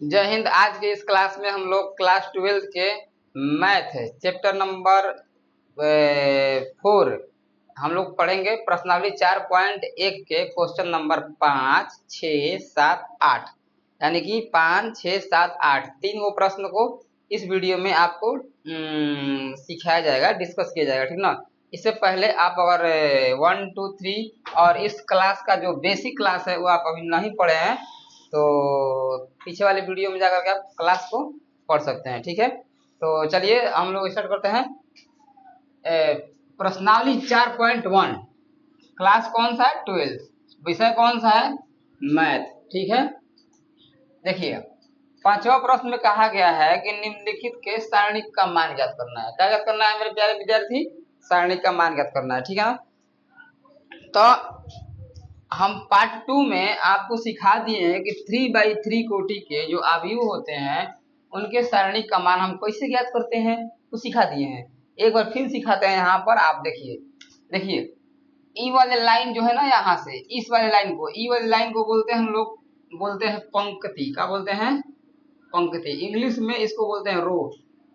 जय हिंद। आज के इस क्लास में हम लोग क्लास 12 के मैथ है चैप्टर नंबर 4 हम लोग पढ़ेंगे। प्रश्नावली 4.1 के क्वेश्चन नंबर 5, 6, 7, 8 यानी कि 5, 6, 7, 8 तीन वो प्रश्न को इस वीडियो में आपको सिखाया जाएगा, डिस्कस किया जाएगा, ठीक ना। इससे पहले आप अगर 1, 2, 3 और इस क्लास का जो बेसिक क्लास है वो आप अभी नहीं पढ़े हैं तो पीछे वाले वीडियो में जाकर के आप क्लास को पढ़ सकते हैं, ठीक है। तो चलिए हम लोग स्टार्ट करते हैं। प्रश्नावली 4.1 क्लास कौन सा है? 12, विषय कौन सा है? मैथ, ठीक है। देखिए पांचवा प्रश्न में कहा गया है कि निम्नलिखित के सारणिक का मान ज्ञात करना है। क्या ज्ञात करना है मेरे प्यारे विद्यार्थी? सारणिक का मान ज्ञात करना है, ठीक है। तो हम पार्ट 2 में आपको सिखा दिए हैं कि 3/3 कोटि के जो अवयव होते हैं उनके सारणिक का मान हम कैसे ज्ञात करते हैं तो सिखा दिए हैं। एक बार फिर सिखाते हैं। यहाँ पर आप देखिए ई वाले लाइन जो है ना, यहाँ से इस वाले लाइन को, ई वाले लाइन को बोलते हैं हम लोग, बोलते हैं पंक्ति। क्या बोलते हैं? पंक्ति। इंग्लिश में इसको बोलते हैं रो।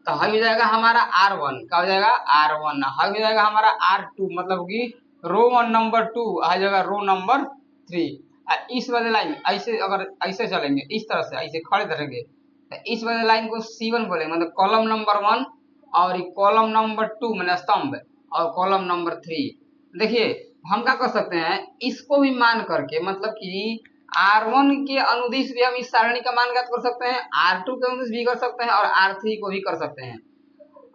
तो हो जाएगा हमारा R1। क्या हो जाएगा? R1। हो जाएगा हमारा R2, मतलब कि रो 1 नंबर 2 आ जाएगा रो नंबर 3। इस वाले लाइन ऐसे, अगर ऐसे चलेंगे इस तरह से, ऐसे खड़े रहेंगे तो इस वाले लाइन को C1 बोलेंगे, मतलब कॉलम नंबर 1, और कॉलम नंबर 2 मतलब स्तंभ, और कॉलम नंबर 3। देखिए हम क्या कर सकते हैं, इसको भी मान करके, मतलब कि R1 के अनुदिश भी हम इस सारणी का मान ज्ञात कर सकते हैं, R2 के अनुदिश भी कर सकते हैं और R3 को भी कर सकते हैं।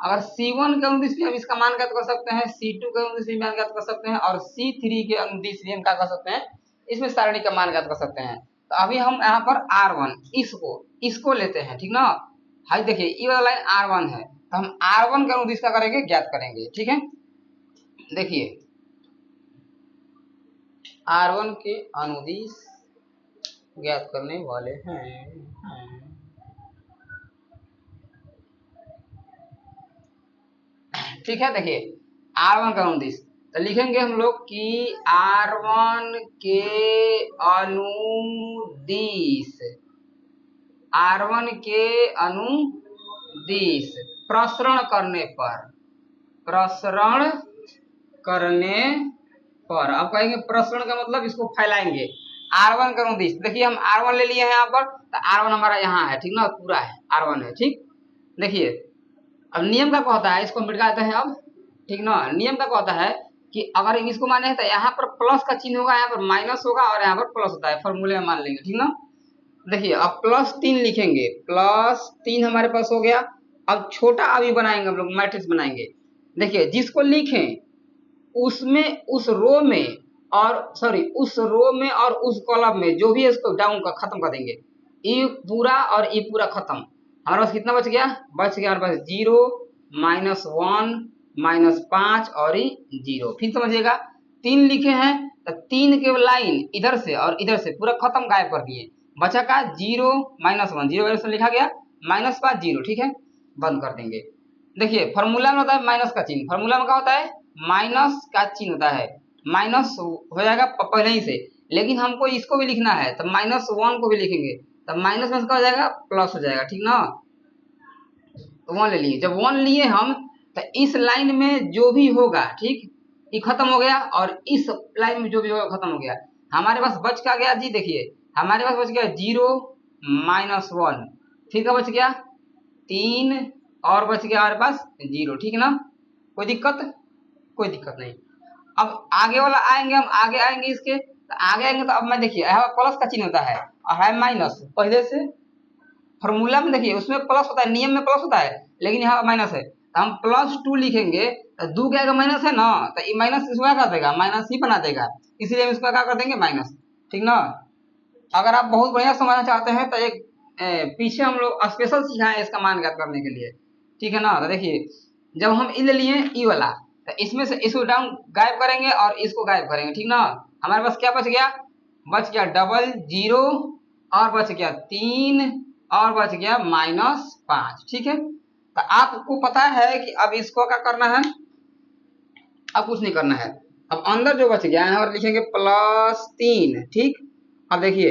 अगर C1 के अनुदिश भी हम इसका मान ज्ञात कर सकते हैं, C2 के अनुदिश भी मान ज्ञात कर सकते हैं और C3 के अनुदिश भी हम क्या कर सकते हैं, इसमें सारणी का मान ज्ञात कर सकते हैं। तो अभी हम यहाँ पर R1 इसको लेते हैं, ठीक ना। हाई देखिए ये वाला लाइन R1 है, तो हम R1 के अनुदिश का करेंगे, ज्ञात करेंगे, ठीक है। देखिए R1 के अनुदिश ज्ञात करने वाले हैं। ठीक है। देखिए R1 का अनुदिश तो लिखेंगे हम लोग कि R1 के अनुदिश, R1 के अनुदिश प्रसरण करने पर, अब कहेंगे प्रसरण का मतलब इसको फैलाएंगे। R1 का अनुदिश, देखिए हम R1 ले लिए हैं यहाँ पर, तो R1 हमारा यहाँ है, ठीक ना, पूरा है R1 है, ठीक। देखिए अब नियम का कहता है, इसको मिटाते हैं अब, ठीक ना। नियम का कहता है कि अगर इसको माने तो यहाँ पर प्लस का चिन्ह होगा, यहाँ पर माइनस होगा और यहाँ पर प्लस होता है, फॉर्मूले में मान लेंगे, ठीक ना। देखिए अब +3 लिखेंगे, +3 हमारे पास हो गया। अब छोटा अभी बनाएंगे हम लोग, मैट्रिक्स बनाएंगे। देखिए जिसको लिखें उसमें उस रो में और उस कॉलम में जो भी है इसको डाउन कर खत्म कर देंगे। ये पूरा और ये पूरा खत्म। हमारे पास कितना बच गया हमारे पास 0, -1, -5 और 0। फिर समझिएगा 3 लिखे हैं तो 3 के लाइन इधर से और इधर से पूरा खत्म, गायब कर दिए। बचा का 0, -1, 0 से लिखा गया, -5, 0, ठीक है, बंद कर देंगे। देखिए फॉर्मूला में होता है माइनस का चिन्ह, फॉर्मूला में क्या होता है, माइनस का चिन्ह होता है, माइनस हो जाएगा पहले ही से। लेकिन हमको इसको भी लिखना है तो -1 को भी लिखेंगे, तो माइनस में हो जाएगा प्लस हो जाएगा, ठीक ना। तो 1 ले लिए, जब 1 लिए हम तो इस लाइन में जो भी होगा, ठीक, ये खत्म हो गया और इस लाइन में जो भी होगा खत्म हो गया। हमारे पास बच क्या गया जी? देखिए हमारे पास बच गया 0, -1, फिर क्या बच गया 3 और बच गया हमारे पास 0, ठीक है ना। कोई दिक्कत नहीं। अब आगे वाला आएंगे, हम आगे आएंगे इसके, तो आगे आएंगे तो अब मैं देखिए यहाँ प्लस का चिन्ह होता है और है माइनस पहले से। फॉर्मूला में देखिए उसमें प्लस होता है, नियम में प्लस होता है, लेकिन यहाँ माइनस है, तो हम +2 लिखेंगे तो 2 क्या माइनस है ना, तो ये माइनस इसको क्या कर देगा, माइनस ही बना देगा, इसलिए हम इसका क्या कर देंगे, माइनस, ठीक ना। अगर आप बहुत बढ़िया समझना चाहते हैं तो एक पीछे हम लोग स्पेशल सिखाए हैं इसका मान ज्ञात करने के लिए, ठीक है ना। तो देखिए जब हम ई ले लिए ई वाला, तो इसमें से इसको डाउन गायब करेंगे और इसको गायब करेंगे, ठीक ना। हमारे पास क्या बच गया डबल 0 और बच गया 3 और बच गया -5, ठीक है। तो आपको पता है कि अब इसको क्या करना है, अब कुछ नहीं करना है। अब अंदर जो बच गया है और लिखेंगे +3, ठीक। अब देखिए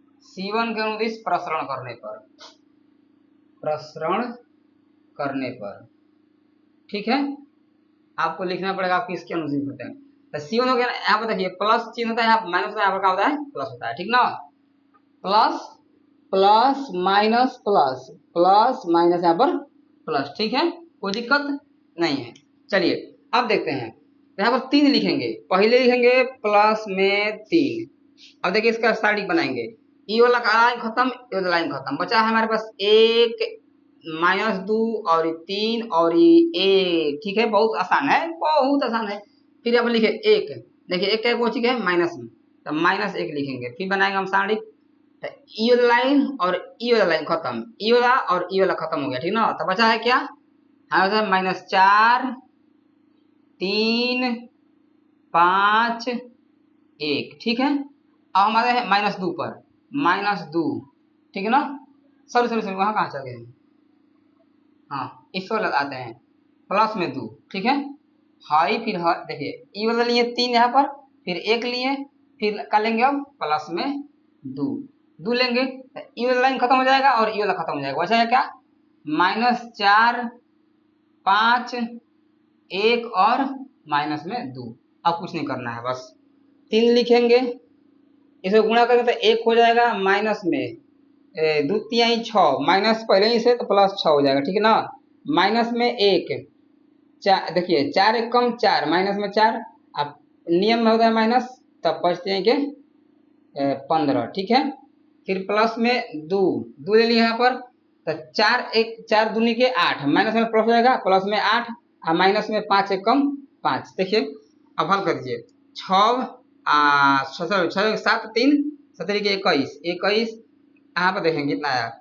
C1 के अनुदिश प्रसरण करने पर ठीक है, आपको लिखना पड़ेगा आप किसके अनुदिश होते हैं। तो C1 हो गया, यहाँ पर देखिए प्लस चिन्ह होता है, यहाँ माइनस होता है, यहाँ पर क्या होता है प्लस होता है, ठीक ना। Plus plus minus plus plus minus, यहाँ पर प्लस, ठीक है, कोई दिक्कत नहीं है। चलिए अब देखते हैं, तो यहाँ पर 3 लिखेंगे, पहले लिखेंगे प्लस में 3। अब देखिए इसका स्टार्टिंग बनाएंगे, ई वाला लाइन खत्म, ये वाला लाइन खत्म, बचा है हमारे पास 1 -2 और 3 और 1, ठीक है, बहुत आसान है, बहुत आसान है। फिर अब लिखे 1, देखिए 1 क्या पहुंच गया माइनस में, तो -1 लिखेंगे, फिर बनाएंगे हम साड़ी, ई वाला लाइन और ई वाला लाइन खत्म, ई वाला और ई वाला खत्म हो गया, ठीक ना। तो बचा है क्या, हमारे -4 3 5 1, ठीक है। अब हमारे हैं -2 पर, -2, ठीक है ना। सॉरी वहां कहाँ चल गए, हाँ इस पर लगाते हैं प्लस में 2, ठीक है। हाई फिर देखिए ई वाला लिए 3 यहाँ पर, फिर 1 लिए, फिर क्या लेंगे अब प्लस में 2 लेंगे, तो ई वाला लाइन खत्म हो जाएगा और ई वाला खत्म हो जाएगा, बचा क्या -4 5 1 और माइनस में 2। अब कुछ नहीं करना है, बस 3 लिखेंगे, इसे गुणा करेंगे तो 1 हो जाएगा, माइनस में 2 3 6, माइनस पहले ही से तो प्लस 6 हो जाएगा, ठीक है ना। माइनस में 1 4, देखिए 4 1 कम 4, माइनस में 4, अब नियम में होता है माइनस, तब बचते हैं के 15, ठीक है। फिर प्लस में 2 ले लिया यहाँ पर, तो 4 1 4 दूनी के 8, माइनस में प्लस हो जाएगा, प्लस में 8 और माइनस में 5 1 कम 5। देखिए अब हल कर दीजिए, 6 7 3 17 के 21 21, यहाँ पर देखेंगे कितना आया,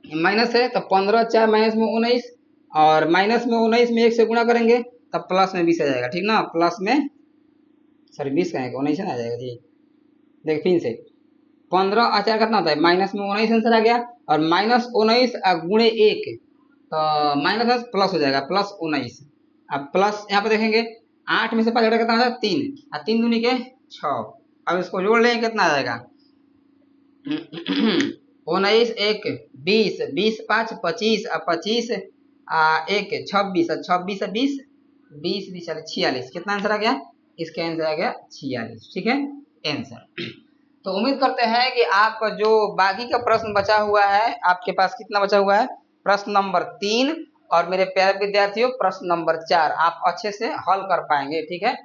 माइनस है तो 15 4 माइनस में 19, और माइनस में 19 में 1 से गुणा करेंगे तब प्लस में 20 आ जाएगा, ठीक ना। प्लस में सॉरी 20 कहेंगे 19 आ जाएगा जी, देख फिर से 15 और 4 कितना होता है, माइनस में 19 आंसर आ गया, और -19 गुणे 1 तो माइनस प्लस हो जाएगा, +19। अब प्लस यहाँ पे देखेंगे 8 में से 5 कितना होता है 3, और 3 दूनी के 6, अब इसको जोड़ लेंगे कितना आ जाएगा 19 1 20 20 5 25 और 25 1 26 और 26 20 20 20 46, कितना आंसर आ गया, इसका आंसर आ गया 46, ठीक है आंसर। तो उम्मीद करते हैं कि आपका जो बाकी का प्रश्न बचा हुआ है, आपके पास कितना बचा हुआ है, प्रश्न नंबर 3 और मेरे प्यारे विद्यार्थियों प्रश्न नंबर 4 आप अच्छे से हल कर पाएंगे, ठीक है,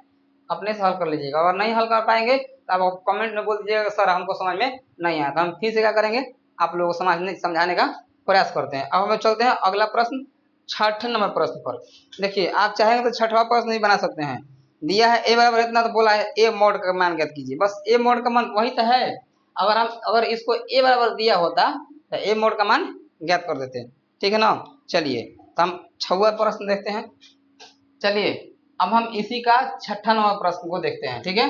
अपने से हल कर लीजिएगा। अगर नहीं हल कर पाएंगे तो आप कमेंट में बोल दीजिएगा सर हमको समझ में नहीं आया, तो हम फिर से क्या करेंगे, आप लोगों को समझाने का प्रयास करते हैं। अब हम चलते हैं अगला प्रश्न, 6 नंबर प्रश्न पर। देखिए आप चाहेंगे तो 6वां प्रश्न भी बना सकते हैं, दिया है ए बराबर इतना, तो बोला है ए मॉड का मान ज्ञात कीजिए, बस ए मॉड का मान वही तो है। अगर इसको ए बराबर दिया होता तो ए मॉड का मान ज्ञात कर देते, ठीक है ना। चलिए तो हम 6वां प्रश्न देखते हैं। चलिए अब हम इसी का 6ठा नंबर प्रश्न को देखते हैं, ठीक है।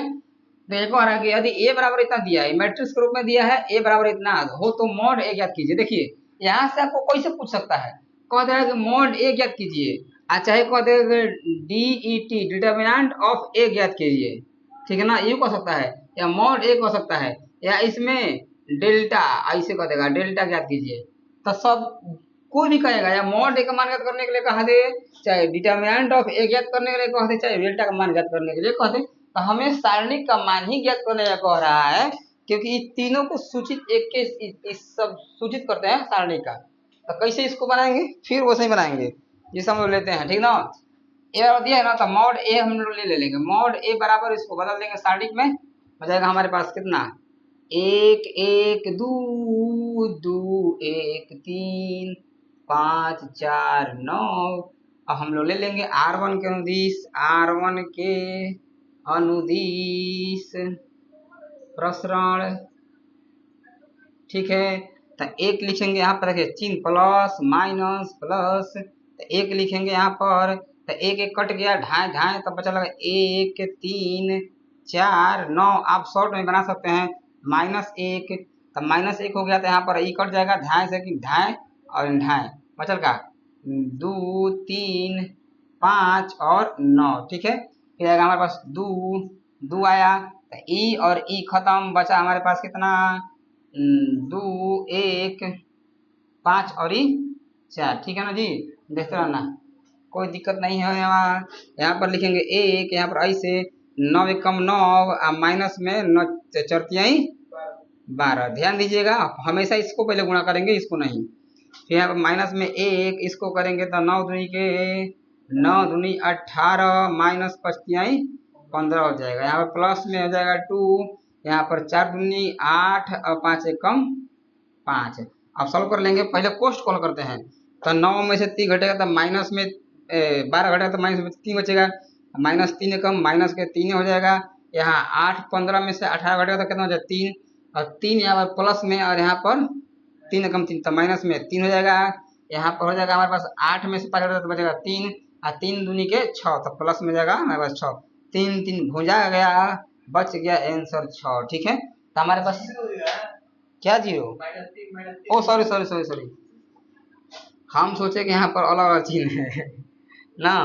देखो रहा कि यदि ए बराबर इतना दिया है, मैट्रिक्स के रूप में दिया है ए बराबर इतना हो तो मॉड ए ज्ञात कीजिए। देखिए यहाँ से आपको कैसे पूछ सकता है, कह देगा कि मॉड ए ज्ञात कीजिए, चाहे कह देगा DET डिटर्मिनेंट ऑफ ए ज्ञात कीजिए, ठीक है ना, ये कह सकता है, या मॉड ए कह सकता है, या इसमें डेल्टा ऐसे कह देगा डेल्टा ज्ञात कीजिए। तो सब कोई भी कहेगा, या मॉड ए का मान ज्ञात करने के लिए कहा दे, चाहे डिटर्मिनेंट ऑफ ए ज्ञात करने के लिए कह दे, चाहे डेल्टा का मान ज्ञात करने के लिए कह दे, तो हमें सारणिक का मान ही ज्ञात करने का कह रहा है, क्योंकि इन तीनों को सूचित एक के इस सब सूचित करते हैं सारणी का। तो कैसे इसको बनाएंगे, फिर वैसे ही बनाएंगे जिसे हम लोग लेते हैं, ठीक ना। ए बराबर दिया है ना, तो मॉड ए हम लोग ले लेंगे, मॉड ए बराबर इसको बदल देंगे सारणी में, हो जाएगा हमारे पास कितना 1 1 2 2 1 3 5 4 9। अब हम लोग ले लेंगे R1 के अनुदिश, R1 के अनुदिश प्रसरण, ठीक है। तो 1 लिखेंगे यहाँ पर, देखिए चिन्ह प्लस माइनस प्लस, तो 1 लिखेंगे यहाँ पर, तो 1 1 कट गया, ढाई ढाई, तब बचा लगा 1 3 4 9। आप शॉर्ट में बना सकते हैं -1, तो -1 हो गया, तो यहाँ पर ई कट जाएगा, ढाई से ढाई और ढाई, बचल का 2 3 5 और 9, ठीक है। फिर आएगा हमारे पास 2 आया, तो ई और ई खत्म, बचा हमारे पास कितना दो, एक, 5 और ही 4, ठीक है ना जी। देखते रहना, कोई दिक्कत नहीं है। यहाँ पर लिखेंगे एक, यहाँ पर ऐसे 9 एकम 9 माइनस में 9 चरतियाई 12। ध्यान दीजिएगा, हमेशा इसको पहले गुणा करेंगे, इसको नहीं। फिर यहाँ पर माइनस में एक, इसको करेंगे तो 9 दूनी के 9 दूनी 18 माइनस 5 15 हो जाएगा। यहाँ पर प्लस में हो जाएगा 2, यहाँ पर 4 दूनी 8 और 5 एकम 5। अब सॉल्व कर लेंगे, पहले कोष्ट कॉल करते हैं। तो 9 में से 3 घटेगा तो माइनस में 12 घटेगा तो माइनस में 3 बचेगा, माइनस 3 एकम माइनस के 3 हो जाएगा। यहाँ 8 15 में से 18 घटेगा तो कितना हो जाएगा 3, और 3 यहाँ पर प्लस में, और यहाँ पर 3 एकम 3 तो माइनस में 3 हो जाएगा। यहाँ पर हो जाएगा हमारे पास 8 में से 5 घटेगा तो बचेगा 3, और 3 दूनी के 6 तो प्लस में जाएगा हमारे पास 6। 3 3 भुजा गया, बच गया आंसर 6, ठीक है। तो हमारे पास क्या जीरो, ओ सॉरी सॉरी सॉरी सॉरी, हम सोचे कि यहाँ पर अलग अलग चीज है ना।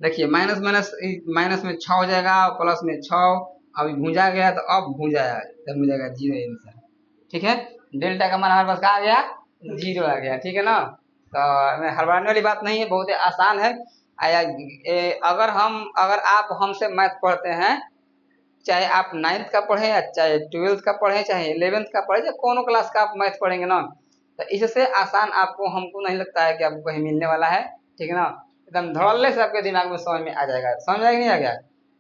देखिए माइनस माइनस माइनस में 6 हो जाएगा, प्लस में 6, अभी भूजा गया तो अब भूजा तब हो जाएगा 0 आंसर, ठीक है। डेल्टा का मान हमारे पास क्या आ गया, 0 आ गया, ठीक है ना। तो हड़बड़ाने वाली बात नहीं है, बहुत ही आसान है। अगर आप हमसे मैथ पढ़ते हैं, चाहे आप 9th का पढ़े या चाहे 12th का पढ़े, चाहे 11th का पढ़े, चाहे कोनो क्लास का आप मैथ पढ़ेंगे ना, तो इससे आसान आपको हमको नहीं लगता है कि आपको कहीं मिलने वाला है, ठीक है ना। एकदम धड़ल्ले से आपके दिमाग में समझ में आ जाएगा। समझ में नहीं आ गया,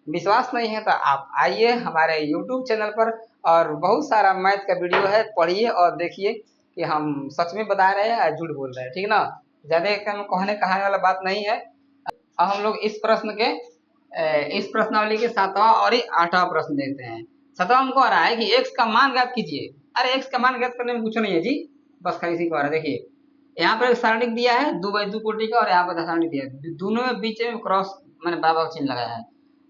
विश्वास नहीं है तो आप आइए हमारे यूट्यूब चैनल पर, और बहुत सारा मैथ का वीडियो है, पढ़िए और देखिए कि हम सच में बता रहे हैं या झूठ बोल रहे हैं, ठीक है ना। ज्यादा कहने कहाने वाला बात नहीं है। अब हम लोग इस प्रश्नावली के 7वां और 8वां प्रश्न देखते हैं। 7वां हमको आ रहा है कि x का मान ज्ञात कीजिए। अरे x का मान ज्ञात करने में कुछ नहीं है जी, बस खाली इसी को आ रहा है। देखिए यहाँ पर एक सारणी दिया है 2x2 कोटि का, और यहाँ पर सारणी दिया है, दोनों में बीच में क्रॉस मैंने बराबर का चिन्ह लगाया है।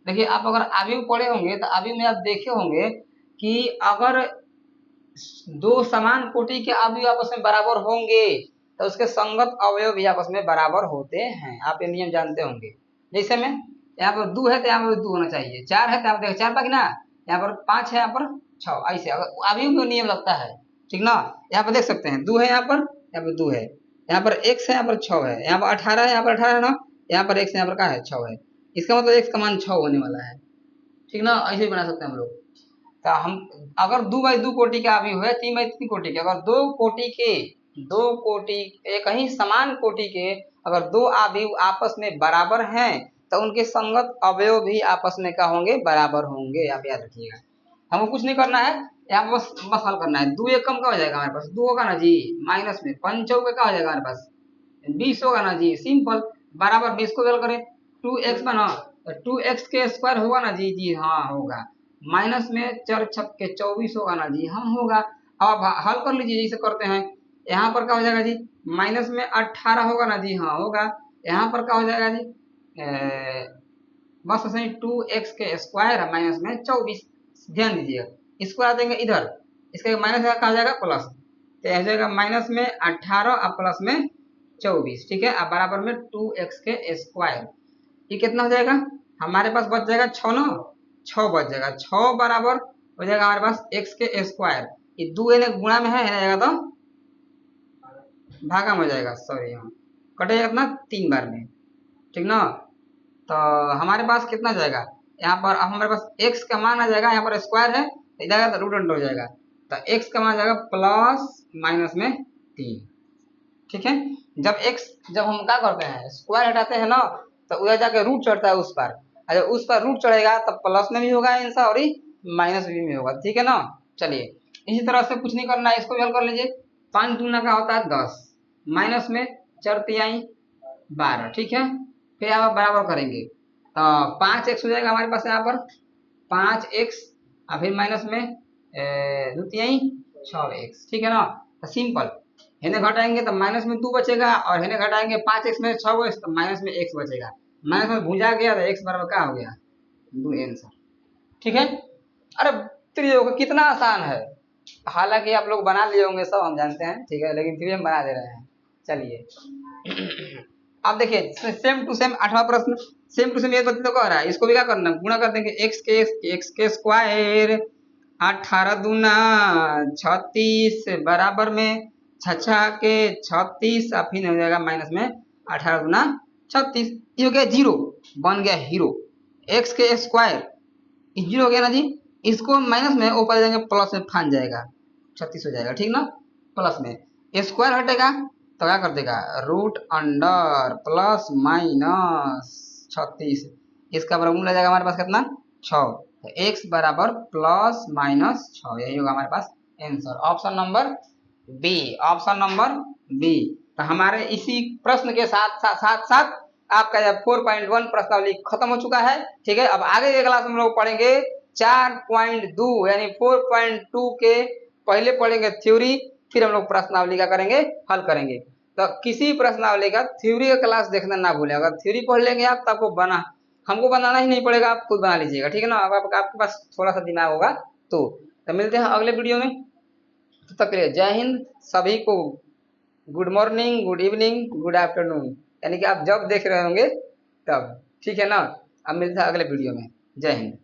देखिए आप अगर आयु पढ़े होंगे तो आयु में आप देखे होंगे कि अगर दो समान कोटि के अवयव आपस में बराबर होंगे तो उसके संगत अवयव भी आपस में बराबर होते हैं। आप ये नियम जानते होंगे। जैसे में यहाँ पर 2 है तो यहाँ पर 2 होना चाहिए, 4 है तो यहाँ पर देखो 4 बाकी ना, यहाँ पर 5 है, यहाँ पर 6, ऐसे अगर अवयव में नियम लगता है, ठीक ना। यहाँ पर देख सकते हैं 2 है, यहाँ पर 2 है, यहाँ पर x है, यहाँ पर 6 है, यहाँ पर 18 है, यहाँ पर 18 है ना, यहाँ पर x, यहाँ पर क्या है 6 है। इसका मतलब x का मान 6 होने वाला है, ठीक ना। ऐसे ही बना सकते हैं हम लोग। तो हम अगर 2x2 कोटि का अवयव है 3x3 कोटि के, अगर दो कोटि एक ही समान कोटि के अगर दो अवयव आपस में बराबर हैं तो उनके संगत अवयव भी आपस में क्या होंगे, बराबर होंगे। आप याद रखिएगा, हमको कुछ नहीं करना है, यहाँ बस हल करना है। 2 एकम का हो जाएगा हमारे पास 2 होगा ना जी, माइनस में 5 चौके का हो जाएगा हमारे पास 20 होगा ना जी, सिंपल। बराबर 20 को हल करें 2x बना, 2x के स्क्वायर होगा ना जी, जी हाँ होगा। माइनस में 4 छक्के 24 होगा ना जी, हाँ होगा। अब हल कर लीजिए जैसे करते हैं। यहाँ पर क्या हो जाएगा जी, माइनस में 18 होगा ना जी, हाँ होगा। यहाँ पर क्या हो जाएगा जी, बस ऐसे 2x के स्क्वायर माइनस में 24। ध्यान दीजिएगा, इसको आ देंगे इधर, इसका माइनस का हो जाएगा प्लस, तो हो जाएगा माइनस में 18 और प्लस में 24, ठीक है। अब बराबर में 2x के स्क्वायर, ये कितना हो जाएगा हमारे पास, बच जाएगा 6 ना, 6 बच जाएगा, 6 बराबर हो जाएगा हमारे पास x के स्क्वायर। ये 2 गुणा में है जाएगा तो भागा में हो जाएगा, सॉरी हाँ कटेगा कितना 3 बार में, ठीक ना। तो हमारे पास कितना जाएगा, यहाँ पर अब हमारे पास x का मान आ जाएगा, यहाँ पर स्क्वायर है तो इधर तो रूट अंडर हो जाएगा, तो x का मान जाएगा प्लस माइनस में 3, ठीक है। जब हम क्या करते हैं स्क्वायर हटाते हैं ना, तो उधर जाके रूट चढ़ता है उस पर, अगर उस पर रूट चढ़ेगा तो प्लस में भी होगा आंसर और माइनस में होगा, ठीक है ना। चलिए इसी तरह से कुछ नहीं करना है, इसको भी हल कर लीजिए। 5 दूना का होता है 10, माइनस में 4 तिहाई 12, ठीक है। फिर आप बराबर करेंगे तो 5x हो जाएगा हमारे पास, यहाँ पर 5x और फिर माइनस में 2 तिहाई 6x, ठीक है ना। तो सिंपल हेने घटाएंगे तो माइनस में 2 बचेगा, और हेने घटाएंगे 5x में 6x तो माइनस में x बचेगा, माइनस में भूजा गया तो x बराबर क्या हो गया 2 आंसर, ठीक है। अरे त्रियोग कितना आसान है, हालांकि आप लोग बना लिए होंगे सब हम जानते हैं, ठीक है, लेकिन फिर हम बना दे रहे हैं। चलिए अब देखिए सेम टू सेम 8वां प्रश्न, सेम टू सेम ये तो कह रहा है, इसको भी क्या करना गुणा कर देंगे x के स्क्वायर 18 दूना 36 बराबर में छछा के 36 और फिर हो जाएगा माइनस में 18 दूना 36। ये हो गया जीरो, बन गया हीरो। एक्स के स्क्वायर जीरो हो गया ना जी, इसको माइनस में ऊपर जाएंगे प्लस में फान जाएगा 36 हो जाएगा, ठीक ना। प्लस में स्क्वायर हटेगा तो क्या कर देगा रूट अंडर प्लस माइनस 36, इसका वर्गमूल आ जाएगा हमारे पास कितना 6। तो x बराबर प्लस माइनस 6, यही होगा हमारे पास answer, option number B, option number B. तो हमारे इसी प्रश्न के साथ साथ साथ, साथ आपका जब 4.1 प्रश्नावली खत्म हो चुका है, ठीक है। अब आगे के क्लास में हम लोग पढ़ेंगे 4.2 यानी 4.2 के पहले पढ़ेंगे थ्योरी, फिर हम लोग प्रश्नावली का करेंगे हल करेंगे। तो किसी प्रश्नावली का थ्योरी का क्लास देखना ना भूलें, अगर थ्योरी पढ़ लेंगे आप तो आपको बना हमको बनाना ही नहीं पड़ेगा, आप खुद बना लीजिएगा, ठीक है ना। अब आपके पास थोड़ा सा दिमाग होगा तो मिलते हैं अगले वीडियो में, तब तक के लिए जय हिंद सभी को। Good morning, good evening, good afternoon, यानी कि आप जब देख रहे होंगे तब, ठीक है ना। अब मिलते हैं अगले वीडियो में, जय हिंद।